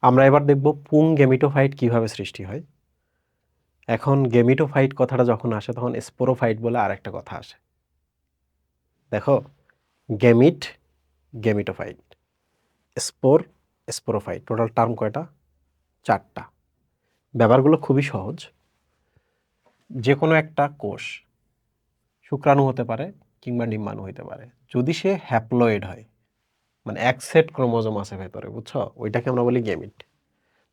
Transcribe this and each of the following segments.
আমরা এবার দেখব পুং গেমিটোফাইট কিভাবে সৃষ্টি হয়। এখন গেমিটোফাইট কথাটা যখন আসে তখন স্পোরোফাইট বলে আরেকটা কথা আসে। দেখো, গেমিট, গেমিটোফাইট, স্পোর, স্পোরোফাইট, টোটাল টার্ম কয়টা? 4টা। ব্যাপারগুলো খুবই সহজ। যে কোনো একটা কোষ শুক্রাণু হতে পারে কিংবা ডিম্বাণু হতে পারে, যদি সে হ্যাপ্লয়েড হয়, মানে এক সেট ক্রোমোজোম আছে ভেতরে, বুঝছো, ওইটাকে আমরা বলি গেমিট।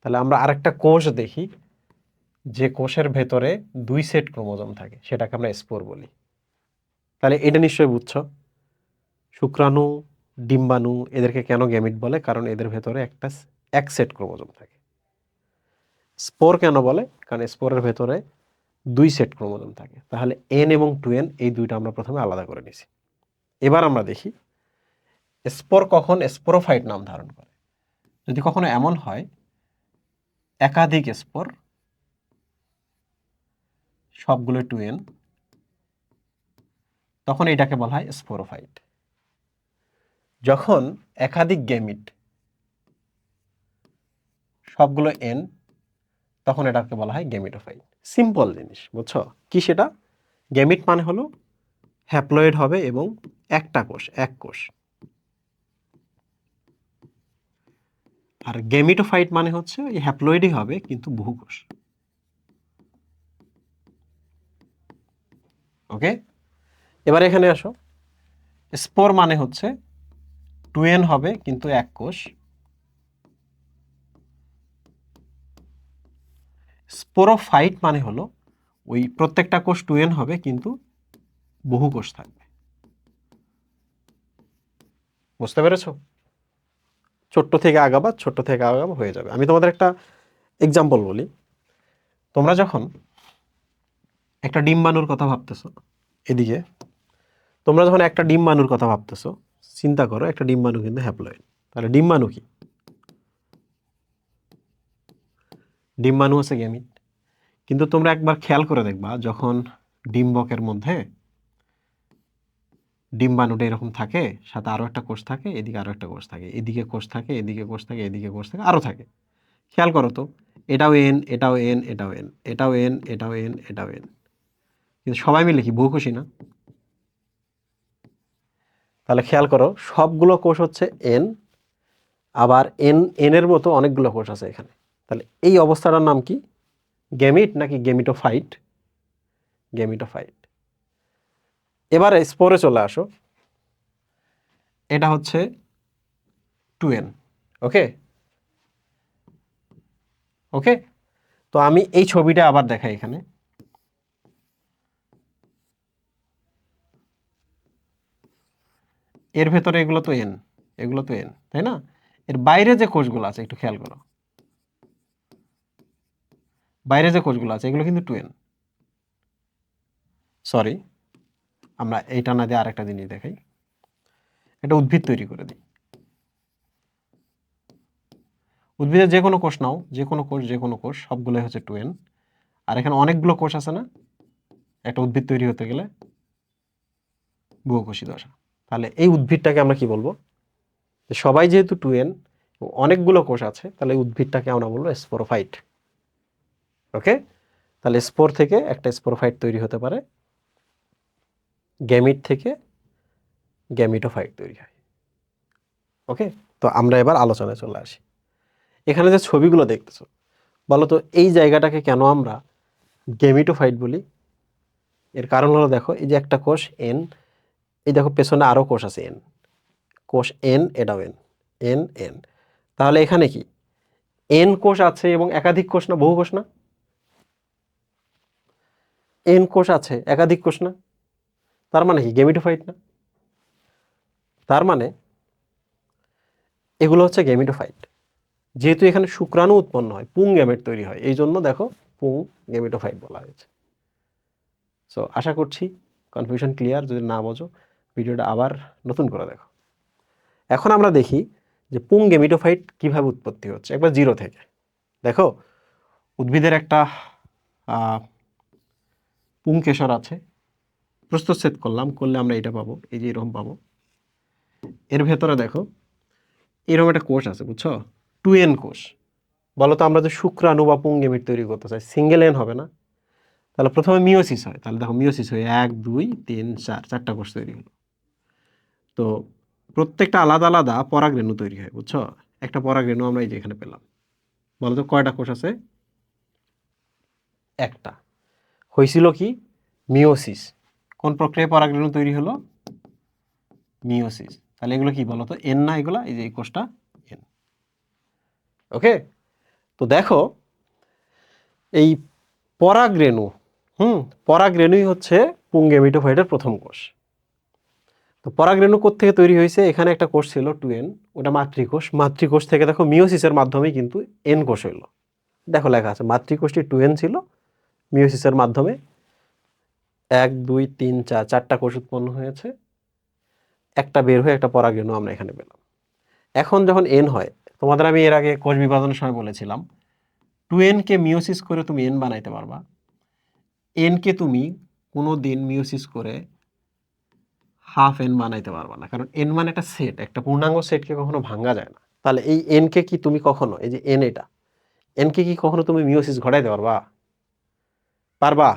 তাহলে আমরা আরেকটা কোষ দেখি যে কোষের ভেতরে 2 সেট ক্রোমোজোম থাকে, সেটাকে আমরা স্পোর বলি। তাহলে এটা নিশ্চয়ই বুঝছো, শুক্রাণু, ডিম্বাণু এদেরকে কেন গেমিট বলে? কারণ এদের ভেতরে এক সেট ক্রোমোজোম থাকে। স্পোর কেন বলে? কারণ স্পোরের ভেতরে 2 সেট ক্রোমোজোম থাকে। তাহলে এন এবং 2n এই দুইটা আমরা প্রথমে আলাদা করে নিছি। এবার আমরা দেখি স্পোর কখন স্পোরোফাইট নাম ধারণ করে। যদি কখনো এমন হয় একাধিক স্পোর, সবগুলো 2n, তখন এটাকে বলা হয় স্পোরোফাইট। যখন একাধিক গেমিট, সবগুলো n, তখন এটাকে বলা হয় গেমিটোফাইট। সিম্পল জিনিস, বুঝছো? কি সেটা? গেমিট মানে হলো হ্যাপ্লয়েড হবে এবং একটা কোষ, এক কোষ। আর গেমিটোফাইট মানে হচ্ছে এই হ্যাপ্লয়েডই হবে কিন্তু বহু কোষ। ওকে, এবার এখানে আসো। স্পোর মানে হচ্ছে 2n হবে কিন্তু এক কোষ। স্পোরোফাইট মানে হলো ওই প্রত্যেকটা কোষ 2n হবে কিন্তু বহু কোষ থাকবে। বুঝতে পেরেছো? ছোট্ট থেকে আগাবা, ছোট্ট থেকে আগাবা হয়ে যাবে। আমি তোমাদের একটা এক্সাম্পল বলি। তোমরা যখন একটা ডিম্বাণুর কথা ভাবতেছো, এদিকে তোমরা যখন একটা ডিম্বাণুর কথা ভাবতেছো, চিন্তা করো একটা ডিম্বাণু কিন্তু হ্যাপ্লয়েড। তাহলে ডিম্বাণু কি? ডিম্বাণু হচ্ছে গেমিট। কিন্তু তোমরা একবার খেয়াল করে দেখবা, যখন ডিম্বকের মধ্যে ডিম্বাণুটা এরকম থাকে, সাথে আরো একটা কোষ থাকে, এদিকে আরো একটা কোষ থাকে, এদিকে কোষ থাকে, এদিকে কোষ থাকে, এদিকে কোষ থাকে, আরো থাকে। খেয়াল করো তো, এটাও এন, এটাও এন, এটাও এন, এটাও এন, এটাও এন, এটাও এন, কিন্তু সবাই মিলে কি বহুকোষী না? তাহলে খেয়াল করো, সবগুলো কোষ হচ্ছে এন, আবার এন এর মতো অনেকগুলো কোষ আছে এখানে। তাহলে এই অবস্থাটার নাম কি? গেমিট নাকি গেমিটোফাইট? গেমিটোফাইট। এবারে স্পোরে চলে আসো। এটা হচ্ছে 2n। ওকে, ওকে। তো আমি এই ছবিটা আবার দেখাই এখানে। এর ভেতরে এগুলো তো এন, এগুলো তো এন, তাই না? এর বাইরে যে কোষগুলো আছে একটু খেয়াল করো, বাইরে যে কোষগুলো আছে এগুলো কিন্তু 2n। সরি, আমরা এইটা না দিয়ে আরেকটা জিনিস দেখাই। একটা উদ্ভিদ তৈরি করে দিই। উদ্ভিদের যে কোনো কোষ নাও, যে কোনো কোষ, যে কোনো কোষ, সবগুলোই হচ্ছে 2n। আর এখানে অনেকগুলো কোষ আছে না একটা উদ্ভিদ তৈরি হতে গেলে? বহুকোষী দশা। তাহলে এই উদ্ভিদটাকে আমরা কি বলবো? সবাই যেহেতু 2n, অনেকগুলো কোষ আছে, তাহলে উদ্ভিদটাকে আমরা বলবো স্পোরোফাইট। ওকে, তাহলে স্পোর থেকে একটা স্পোরোফাইট তৈরি হতে পারে, গ্যামিট থেকে গ্যামিটোফাইট তৈরি হয়। ওকে, তো আমরা এবার আলোচনায় চলে আসি। এখানে যে ছবিগুলো দেখতেছো, বলো তো এই জায়গাটাকে কেন আমরা গ্যামিটোফাইট বলি? এর কারণ হলো, দেখো এই যে একটা কোষ এন, এই দেখো পেছনে আরো কোষ আছে এন, কোষ এন, এটাও এন, এন এন। তাহলে এখানে কি এন কোষ আছে এবং একাধিক কোষ না, বহু কোষ না? এন কোষ আছে, একাধিক কোষ না? তার মানে কি গেমিটোফাইট না? তার মানে এগুলো হচ্ছে গেমিটোফাইট। যেহেতু এখানে শুক্রাণু উৎপন্ন হয়, পুং গ্যামেট তৈরি হয়, এই জন্য দেখো পুং গেমিটোফাইট বলা হয়েছে। সো আশা করছি কনফিউশন ক্লিয়ার। যদি না বোঝো ভিডিওটা আবার নতুন করে দেখো। এখন আমরা দেখি যে পুং গেমিটোফাইট কিভাবে উৎপত্তি হচ্ছে, একবার জিরো থেকে। দেখো, উদ্ভিদের একটা পুংকেশর আছে, প্রস্থচ্ছেদ করলাম, করলে আমরা এটা পাবো, এই যে এরকম পাবো। এর ভেতরে দেখো এরকম একটা কোষ আছে, বুঝছো, 2n কোষ। বলো তো আমরা যে শুক্রাণু বা পুংগেমিট তৈরি করতে চাই, সিঙ্গেল এন হবে না? তাহলে প্রথমে মিওসিস হয়, তাহলে দেখো মিওসিস হয়ে 1 2 3 4 চারটা কোষ তৈরি হলো। তো প্রত্যেকটা আলাদা আলাদা পরাগরেণু তৈরি হয়, বুঝছো? একটা পরাগরেণু আমরা এই যে এখানে পেলাম। বলো তো কয়টা কোষ আছে? একটা। হয়েছিল কি? মিওসিস। কোন প্রক্রিয়ায় পরাগরেণু তৈরি হলো? মিওসিস। তাহলে এগুলো কি বলো তো? এন না এগুলা? এই যে এই কোষটা এন। ওকে, তো দেখো এই পরাগরেণু, পরাগরেণুই হচ্ছে পুংগেমিটোফাইটের প্রথম কোষ। তো পরাগরেণু কোত্থেকে তৈরি হয়েছে? এখানে একটা কোষ ছিল 2n, ওটা মাতৃকোষ। মাতৃকোষ থেকে দেখো মিওসিসের মাধ্যমে কিন্তু এন কোষ হইলো। দেখো লেখা আছে মাতৃকোষটি 2n ছিল, মিওসিসের মাধ্যমে 1 2 3 4 চারটা কোষ উৎপন্ন হয়েছে, একটা বের হয়ে একটা পরাগরেণু আমরা এখানে পেলাম। এখন যখন এন হয়, তোমাদের আমি এর আগে কোষ বিভাজনের সময় বলেছিলাম 2n কে মিওসিস করে তুমি এন বানাইতে পারবা, এন কে তুমি কোনো দিন মিওসিস করে হাফ এন বানাইতে পারবা না, কারণ এন মানে একটা সেট, একটা পূর্ণাঙ্গ সেটকে কখনো ভাঙা যায় না। তাহলে এই এন কে কি তুমি কখনো, এই যে এন, এটা এন কে কি কখনো তুমি মিওসিস ঘটাইতে পারবা? পারবা?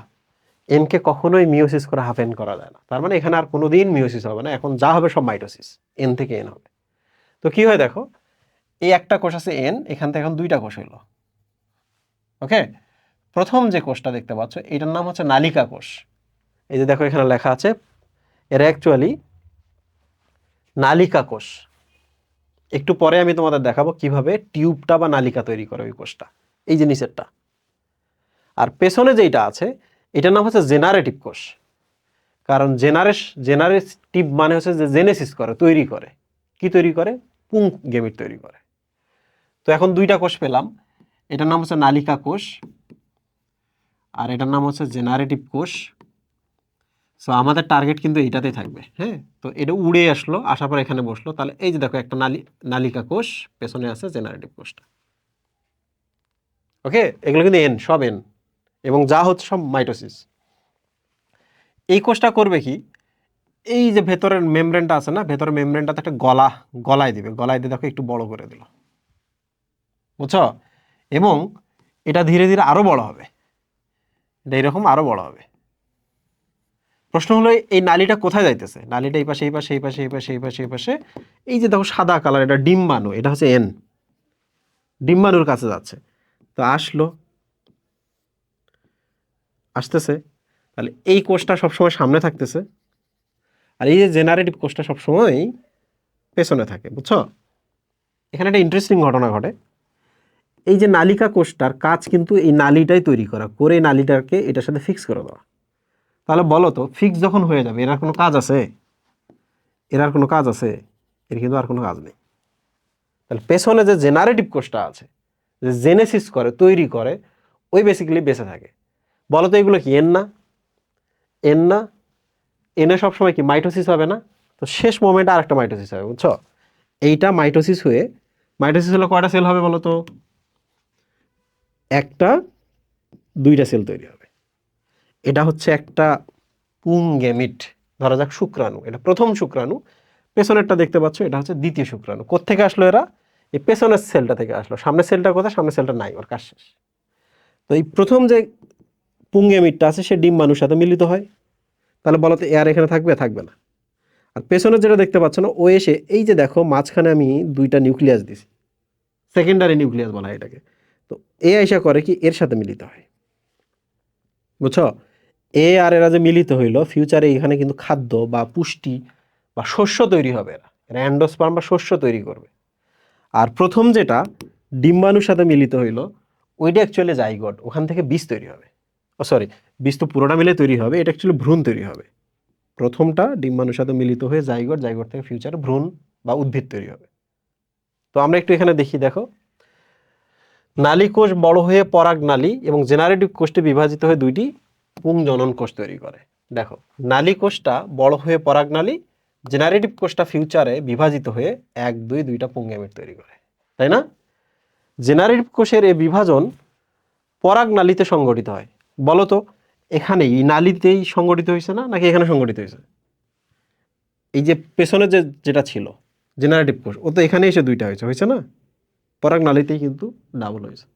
এন কে কখনোই মিওসিস করে হাফ এন করা যায় না। তার মানে এখানে আর কোনোদিন মিওসিস হবে না, এখন যা হবে সব মাইটোসিস, এন থেকে এন হবে। তো কি হয় দেখো, এই একটা কোষ আছে এন, এখান থেকে এখন দুইটা কোষ হইলো। ওকে, প্রথম যে কোষটা দেখতে পাচ্ছ এটার নাম হচ্ছে নালিকা কোষ। এই যে দেখো এখানে লেখা আছে, এরা অ্যাকচুয়ালি নালিকা কোষ। একটু পরে আমি তোমাদের দেখাবো কিভাবে টিউবটা বা নালিকা তৈরি করে ওই কোষটা, এই যে নিচেরটা। আর পেছনে যেটা আছে এটার নাম হচ্ছে জেনারেটিভ কোষ, কারণ জেনারেটিভ মানে হচ্ছে যে জেনেসিস করে, তৈরি করে। কি তৈরি করে? পুংগেমিট তৈরি করে। তো এখন দুইটা কোষ পেলাম, এটার নাম হচ্ছে নালিকা কোষ আর এটার নাম হচ্ছে জেনারেটিভ কোষ। সো আমাদের টার্গেট কিন্তু এইটাতেই থাকবে। হ্যাঁ, তো এটা উড়ে আসলো, আসার পর এখানে বসলো, তাহলে এই যে দেখো একটা নালিকা কোষ, পেছনে আছে জেনারেটিভ কোষটা। ওকে, এগুলো কিন্তু এন, সব এন, এবং যা হচ্ছে সব মাইটোসিস। এই কোষটা করবে কি, এই যে ভেতরের মেমব্রেনটা আছে না, ভেতরের মেমব্রেনটাতে একটা গলায় দিবে, গলায় দিয়ে দেখো একটু বড় করে দিল, বুঝছো? এবং এটা ধীরে ধীরে আরো বড় হবে, এটা এরকম আরো বড় হবে। প্রশ্ন হলো এই নালীটা কোথায় যাইতেছে? নালীটা এই পাশে, এই পাশে, এই পাশে, এই পাশে, এই পাশে, এই পাশে। এই যে দেখো সাদা কালার, এটা ডিম্বাণু, এটা হচ্ছে এন, ডিম্বাণুর কাছে যাচ্ছে। তো আসলো, আসতেছে, তাহলে এই কোষটা সবসময় সামনে থাকতেছে, আর এই যে জেনারেটিভ কোষটা সবসময় পেছনে থাকে, বুঝছো? এখানে একটা ইন্টারেস্টিং ঘটনা ঘটে। এই যে নালিকা কোষটার কাজ কিন্তু এই নালীটাই তৈরি করা, করে এই নালীটাকে এটার সাথে ফিক্স করে দেওয়া। তাহলে বলো তো, ফিক্স যখন হয়ে যাবে এর আর কোনো কাজ আছে? এর আর কোনো কাজ আছে? এর কিন্তু আর কোনো কাজ নেই। তাহলে পেছনে যে জেনারেটিভ কোষটা আছে, যে জেনেসিস করে, তৈরি করে, ওই বেসিক্যালি বেঁচে থাকে। বলো তো এগুলো কি এন না? এন না? এনে সবসময় কি মাইটোসিস হবে না? তো শেষ মোমেন্টে আরেকটা মাইটোসিস হবে, বুঝছো? এইটা মাইটোসিস হয়ে, মাইটোসিস হলে কয়টা সেল হবে বলো তো? একটা, দুইটা সেল তৈরি হবে। এটা হচ্ছে একটা পুংগেমিট, ধরা যাক শুক্রাণু, এটা প্রথম শুক্রাণু। পেছনেরটা দেখতে পাচ্ছ, এটা হচ্ছে দ্বিতীয় শুক্রাণু। কোত্থেকে আসলো এরা? এই পেছনের সেলটা থেকে আসলো। সামনের সেলটা কোথায়? সামনের সেলটা নাই, ওর কাজ শেষ। তো এই প্রথম যে পুংগেমিটটা আছে সে ডিম্বাণুর সাথে মিলিত হয়। তাহলে বলো তো এয়ার এখানে থাকবে? থাকবে না। আর পেছনে যেটা দেখতে পাচ্ছ না, ও এসে এই যে দেখো মাঝখানে আমি দুইটা নিউক্লিয়াস দিছি, সেকেন্ডারি নিউক্লিয়াস বলা হয় এটাকে। তো এ আইসা করে কি এর সাথে মিলিত হয়, বুঝছো? এ আর এরা যে মিলিত হইলো, ফিউচারে এখানে কিন্তু খাদ্য বা পুষ্টি বা শস্য তৈরি হবে, এরা এরা অ্যান্ডোস্পার্ম বা শস্য তৈরি করবে। আর প্রথম যেটা ডিম্বাণুর সাথে মিলিত হইলো, ওইটা অ্যাকচুয়ালি জাইগোট, ওখান থেকে বীজ তৈরি হবে। ও সরি, বীজ তো পুরোটা মিলে তৈরি হবে, এটা অ্যাকচুয়ালি ভ্রূণ তৈরি হবে। প্রথমটা ডিম্বাণুর সাথে মিলিত হয়ে জাইগোট, জাইগোট থেকে ফিউচারে ভ্রূণ বা উদ্ভিদ তৈরি হবে। তো আমরা একটু এখানে দেখি, দেখো নালী কোষ বড় হয়ে পরাগ নালী এবং জেনারেটিভ কোষটি বিভাজিত হয়ে দুইটি পুংজনন কোষ তৈরি করে। দেখো নালী কোষটা বড় হয়ে পরাগ নালী, জেনারেটিভ কোষটা ফিউচারে বিভাজিত হয়ে 1 2 দুইটা পুংগেমিট তৈরি করে, তাই না? জেনারেটিভ কোষের এই বিভাজন পরাগ নালীতে সংগঠিত হয়। বলো তো এখানে এই নালীতেই সংগঠিত হয়েছে না, নাকি এখানে সংগঠিত হয়েছে? এই যে পেছনে যেটা ছিল জেনারেটিভ কোষ, ও তো এখানে এসে দুইটা হয়েছে, হয়েছে না? পরাগনালীতেই কিন্তু ডাবল হয়েছে।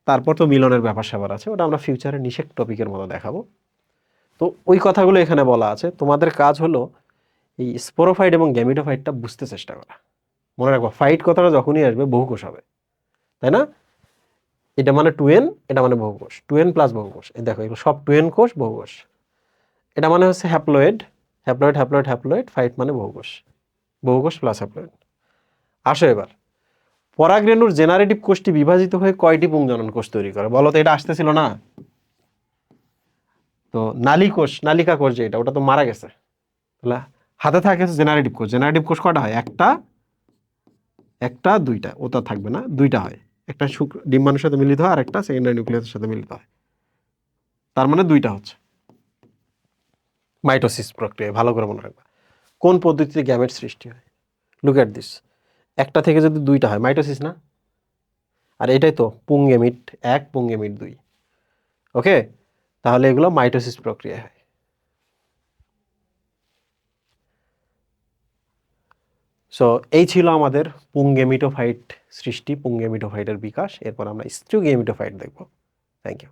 তারপর তো মিলনের ব্যাপার স্যাপার আছে, ওটা আমরা ফিউচারে নিষেক টপিকের মতো দেখাবো। তো ওই কথাগুলো এখানে বলা আছে, তোমাদের কাজ হলো এই স্পোরোফাইট এবং গ্যামিটোফাইটটা বুঝতে চেষ্টা করা। মনে রাখবো ফাইট কথাটা যখনই আসবে বহুকোষ হবে, তাই না? এটা মানে টুয়েন, এটা মানে বহুকোষ, টুয়েন প্লাস বহুকোষ। এই দেখো এগুলো সব টুয়েন কোষ, বহুকোষ। এটা মানে হচ্ছে haploid, haploid haploid haploid, fight মানে বহুকোষ, বহুকোষ প্লাস হ্যাপ্লয়েড। আসো এবার, পরাগরেণুর জেনারেটিভ কোষটি বিভাজিত হয়ে কয়টি পুংজনন কোষ তৈরি করে বলো তো? এটা আসতেছিল না? তো নালীকোষ, নালিকা কোষ যেটা, ওটা তো মারা গেছে। তাহলে হাতে থাকে জেনারেটিভ কোষ। জেনারেটিভ কোষ কটা হয়? একটা দুইটা, ওটা থাকবে না, দুইটা হয়। একটা ডিম্বাণুর সাথে মিলিত হয় আর একটা সেকেন্ডারি নিউক্লিয়াসের সাথে মিলিত হয়, তার মানে দুইটা হচ্ছে মাইটোসিস প্রক্রিয়া। ভালো করে মনে রাখবা। কোন পদ্ধতিতে গ্যামেট সৃষ্টি হয়? লুক এট দিস, একটা থেকে যদি দুইটা হয় মাইটোসিস না? আর এটাই তো পুংগেমিট 1 পুংগেমিট 2। ওকে, তাহলে এগুলো মাইটোসিস প্রক্রিয়া হয়। সো এই ছিল আমাদের পুংগেমিটোফাইট সৃষ্টি, পুংগেমিটোফাইটের বিকাশ। এরপর আমরা স্টিউগেমিটোফাইট দেখব। Thank you.